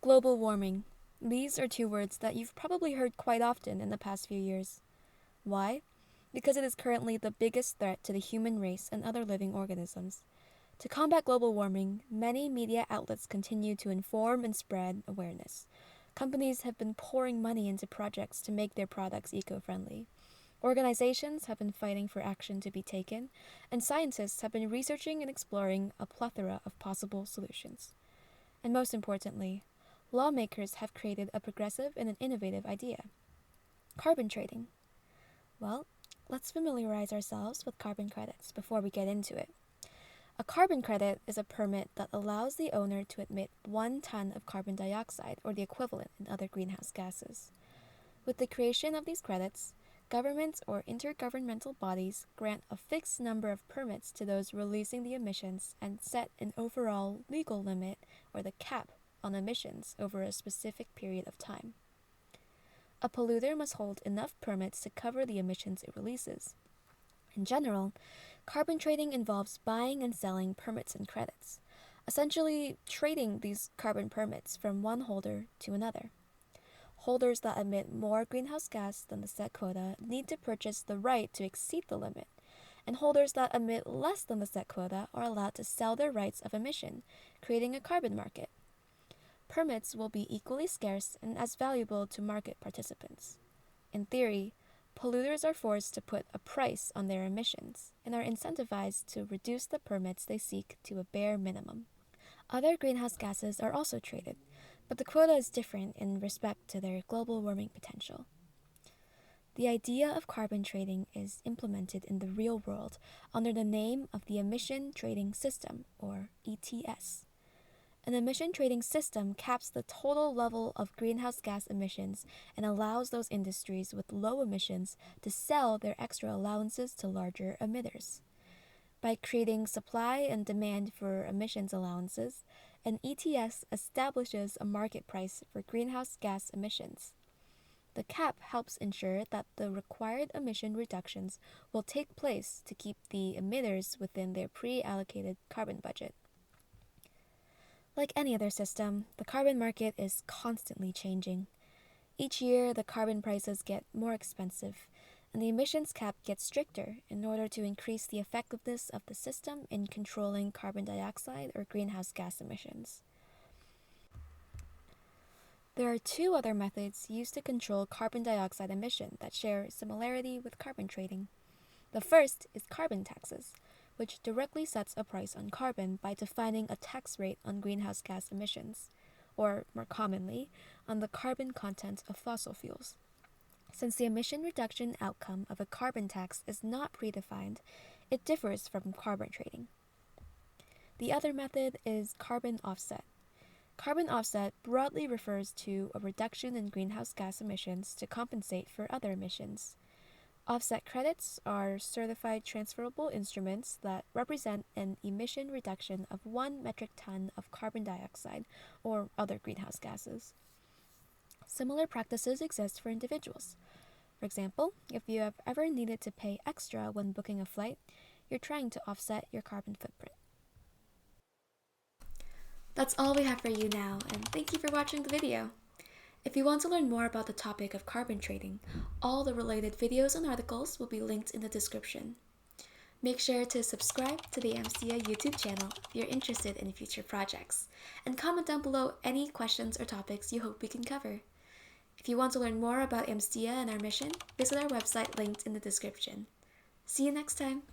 Global warming. These are two words that you've probably heard quite often in the past few years. Why? Because it is currently the biggest threat to the human race and other living organisms. To combat global warming, many media outlets continue to inform and spread awareness. Companies have been pouring money into projects to make their products eco-friendly. Organizations have been fighting for action to be taken, and scientists have been researching and exploring a plethora of possible solutions. And most importantly, lawmakers have created a progressive and an innovative idea: carbon trading. Well, let's familiarize ourselves with carbon credits before we get into it. A carbon credit is a permit that allows the owner to emit 1 ton of carbon dioxide or the equivalent in other greenhouse gases. With the creation of these credits, governments or intergovernmental bodies grant a fixed number of permits to those releasing the emissions and set an overall legal limit, or the cap, on emissions over a specific period of time. A polluter must hold enough permits to cover the emissions it releases. In general, carbon trading involves buying and selling permits and credits, essentially trading these carbon permits from one holder to another. Holders that emit more greenhouse gas than the set quota need to purchase the right to exceed the limit, and holders that emit less than the set quota are allowed to sell their rights of emission, creating a carbon market. Permits will be equally scarce and as valuable to market participants. In theory, polluters are forced to put a price on their emissions and are incentivized to reduce the permits they seek to a bare minimum. Other greenhouse gases are also traded, but the quota is different in respect to their global warming potential. The idea of carbon trading is implemented in the real world under the name of the Emission Trading System, or ETS. An emission trading system caps the total level of greenhouse gas emissions and allows those industries with low emissions to sell their extra allowances to larger emitters. By creating supply and demand for emissions allowances, an ETS establishes a market price for greenhouse gas emissions. The cap helps ensure that the required emission reductions will take place to keep the emitters within their pre-allocated carbon budget. Like any other system, the carbon market is constantly changing. Each year, the carbon prices get more expensive, and the emissions cap gets stricter in order to increase the effectiveness of the system in controlling carbon dioxide or greenhouse gas emissions. There are 2 other methods used to control carbon dioxide emission that share similarity with carbon trading. The first is carbon taxes, which directly sets a price on carbon by defining a tax rate on greenhouse gas emissions, or more commonly, on the carbon content of fossil fuels. Since the emission reduction outcome of a carbon tax is not predefined, it differs from carbon trading. The other method is carbon offset. Carbon offset broadly refers to a reduction in greenhouse gas emissions to compensate for other emissions. Offset credits are certified transferable instruments that represent an emission reduction of 1 metric ton of carbon dioxide or other greenhouse gases. Similar practices exist for individuals. For example, if you have ever needed to pay extra when booking a flight, you're trying to offset your carbon footprint. That's all we have for you now, and thank you for watching the video. If you want to learn more about the topic of carbon trading, all the related videos and articles will be linked in the description. Make sure to subscribe to the AmSTEA YouTube channel if you're interested in future projects, and comment down below any questions or topics you hope we can cover. If you want to learn more about AmSTEA and our mission, visit our website linked in the description. See you next time!